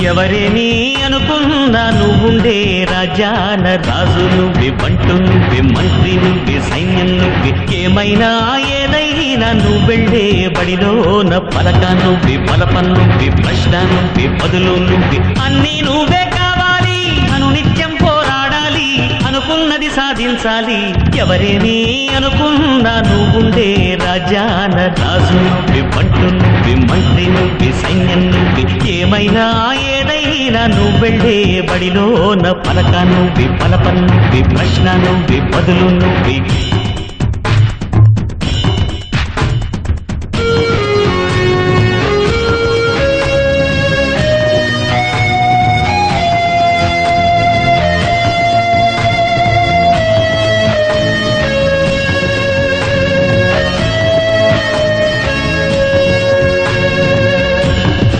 ఎవరేని అనుకున్నా నువ్వుండే రాజాన రాజు నువ్వే, బంటు నువ్వే, మంత్రి నువ్వే, సైన్యం నువ్వే, ఏమైనా ఏదైనా నువ్వెళ్ళే బడిలోన పలక నువ్వే, పలపం నువ్వే, ప్రశ్న నువ్వే, బదులు నువ్వే, అన్నీ నువ్వే కావాలి. అనునిత్యం పోరాడాలి, అనుకున్నది సాధించాలి. ఎవరేని అనుకున్నా నువ్వుండే రాజాన రాజు నువ్వే, బంటు నువ్వే, మంత్రి నువ్వే, సైన్యం నువ్వే, ఏమైనా ఏదైనా నువ్వెళ్ళే బడిలోన పలక నువ్వే, పలపం నువ్వే, ప్రశ్న నువ్వే, బదులు నువ్వే.